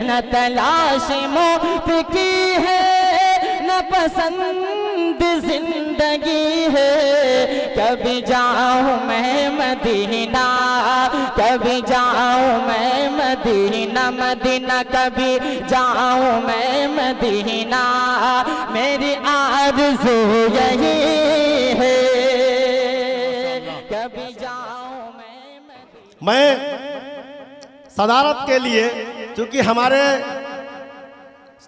न तलाश मौत की है, न पसंद जिंदगी है। कभी जाऊं मैं मदीना, कभी जाऊं मैं मदीना, मदीना कभी जाऊं मैं मदीना, मेरी आरज़ू यही है, कभी जाऊं मैं सदारत के लिए, चूंकि हमारे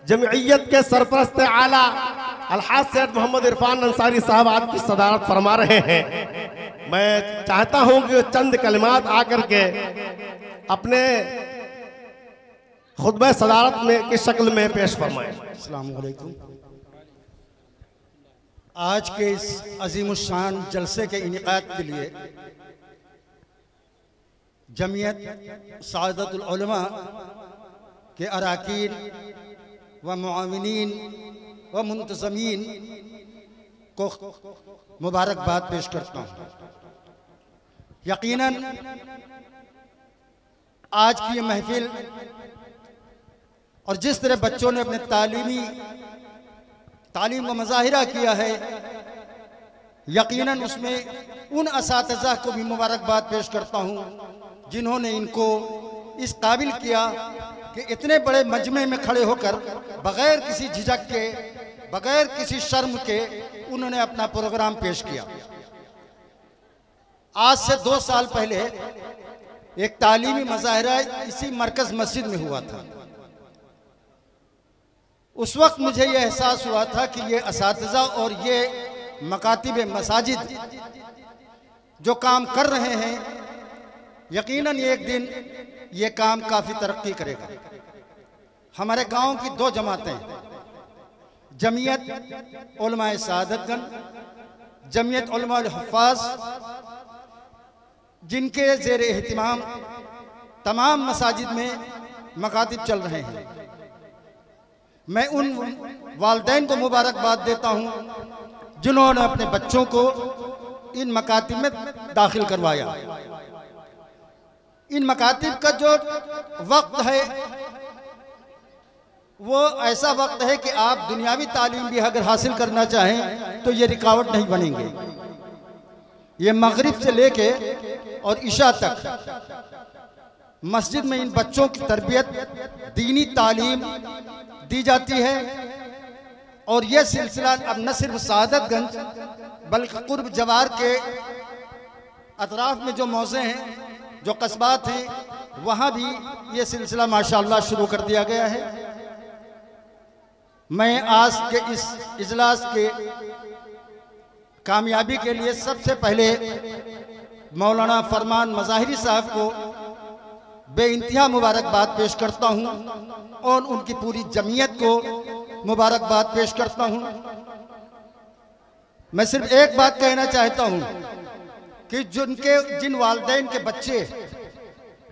जमइयत के सरपरस्त आला अलहाज सैयद मोहम्मद इरफान अंसारी साहब आपकी सदारत फरमा रहे हैं, मैं चाहता हूं कि चंद कलिमात आकर के अपने खुतबा सदारत में की शक्ल में पेश फरमाएं। अस्सलाम वालेकुम। आज के इस अजीमुशान जलसे के इनेकाद के लिए जमियत सादतुल उलमा के अराकीन व मुआविनीन व मुंतज़मीन को मुबारकबाद पेश करता हूँ। यकीनन आज की ये महफिल और जिस तरह बच्चों ने अपने तालीम का मुजाहिरा किया है, यकीनन उसमें उन असातिज़ा को भी मुबारकबाद पेश करता हूँ जिन्होंने इनको इस काबिल किया कि इतने बड़े मजमे में खड़े होकर बग़ैर किसी झिझक के, बग़ैर किसी शर्म के उन्होंने अपना प्रोग्राम पेश किया। आज से 2 साल पहले एक तालीमी मुजाहिरा इसी मरकज़ मस्जिद में हुआ था। उस वक्त मुझे यह एहसास हुआ था कि ये असातिज़ा और ये मकातिब मसाजिद जो काम कर रहे हैं, यकीनन एक दिन ये काम काफ़ी तरक्की करेगा। हमारे गांव की 2 जमातें, जमियत उलमाए सादतगण, जमियत उलमाए हुफ़्फ़ाज़, जिनके ज़ेर एहतिमाम तमाम मसाजिद में मकातिब चल रहे हैं, मैं उन वालिदैन को मुबारकबाद देता हूँ जिन्होंने अपने बच्चों को इन मकातिब में दाखिल करवाया। इन मकातिब का जो वक्त है वो ऐसा वक्त है कि आप दुनियावी तालीम भी अगर हासिल करना चाहें तो ये रुकावट नहीं बनेंगे। ये मगरिब से लेके और इशा तक मस्जिद में इन बच्चों की तरबियत, दीनी तालीम दी जाती है। और यह सिलसिला अब न सिर्फ सादतगंज बल्कि कुर्ब जवार के अतराफ में जो मौज़े हैं, जो कस्बात हैं, वहाँ भी ये सिलसिला माशाअल्लाह शुरू कर दिया गया है। मैं आज के इस इजलास के कामयाबी के लिए सबसे पहले मौलाना फरमान मज़ाहिरी साहब को बेइंतहा मुबारकबाद पेश करता हूँ और उनकी पूरी जमीयत को मुबारकबाद पेश करता हूँ। मैं सिर्फ एक बात कहना चाहता हूँ कि जिन वालिदैन के बच्चे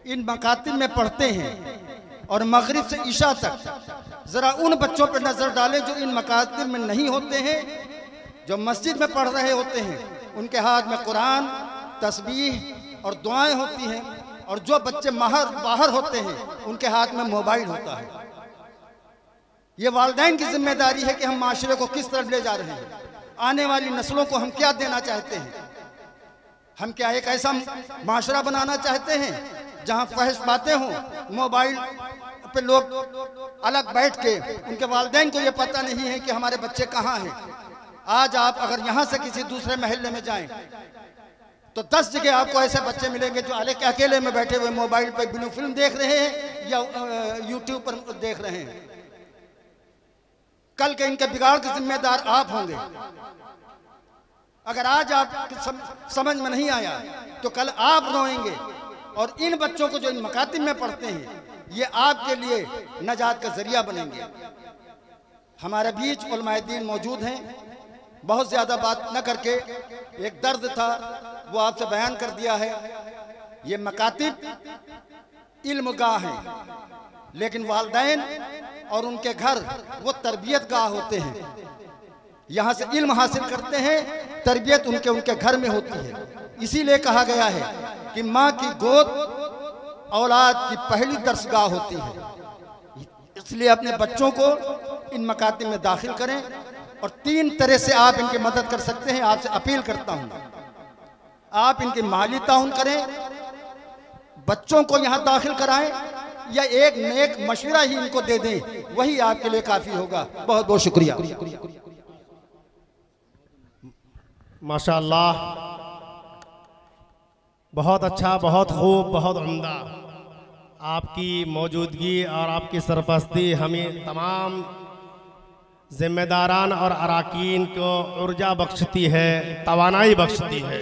इन मकातिब में पढ़ते हैं और मगरिब से इशा तक ज़रा उन बच्चों पर नज़र डालें जो इन मकातिब में नहीं होते हैं, जो मस्जिद में पढ़ रहे होते हैं। उनके हाथ में कुरान, तस्बीह और दुआएं होती हैं, और जो बच्चे बाहर होते हैं उनके हाथ में मोबाइल होता है। ये वालिदैन की जिम्मेदारी है कि हम माशरे को किस तरफ ले जा रहे हैं, आने वाली नस्लों को हम क्या देना चाहते हैं। हम क्या एक ऐसा माशरा बनाना चाहते हैं जहाँ फहश बातें हों, मोबाइल पे लोग अलग बैठ के, उनके वालिदैन को ये पता नहीं है कि हमारे बच्चे कहाँ हैं। आज आप अगर यहाँ से किसी दूसरे महल्ले में जाएं तो 10 जगह आपको ऐसे बच्चे मिलेंगे जो अकेले में बैठे हुए मोबाइल पे ब्लू फिल्म देख रहे हैं या यूट्यूब पर देख रहे हैं। कल के इनके बिगाड़ के जिम्मेदार आप होंगे। अगर आज आप समझ में नहीं आया तो कल आप रोएंगे, और इन बच्चों को जो इन मकातिब में पढ़ते हैं ये आपके लिए नजात का जरिया बनेंगे। हमारे बीच उलमाए दीन मौजूद हैं। बहुत ज़्यादा बात न करके एक दर्द था वो आपसे बयान कर दिया है। ये मकातिब इल्म गाह हैं, लेकिन वालिदैन और उनके घर वो तरबियत गाह होते हैं। यहाँ से इल्म हासिल करते हैं, तरबियत उनके घर में होती है। इसीलिए कहा गया है कि माँ की गोद औलाद की पहली दरसगाह होती है। इसलिए अपने बच्चों को इन मकातिब में दाखिल करें और 3 तरह से आप इनकी मदद कर सकते हैं। आपसे अपील करता हूं, आप इनकी माली ताउन करें, बच्चों को यहाँ दाखिल कराएं, या एक नेक मशवरा ही इनको दे दें, वही आपके लिए काफ़ी होगा। बहुत बहुत शुक्रिया। माशाअल्लाह, बहुत अच्छा, बहुत खूब, बहुत उम्दा। आपकी मौजूदगी और आपकी सरपरस्ती हमें तमाम जिम्मेदारान और अराकीन को ऊर्जा बख्शती है, तवानाई बख्शती है।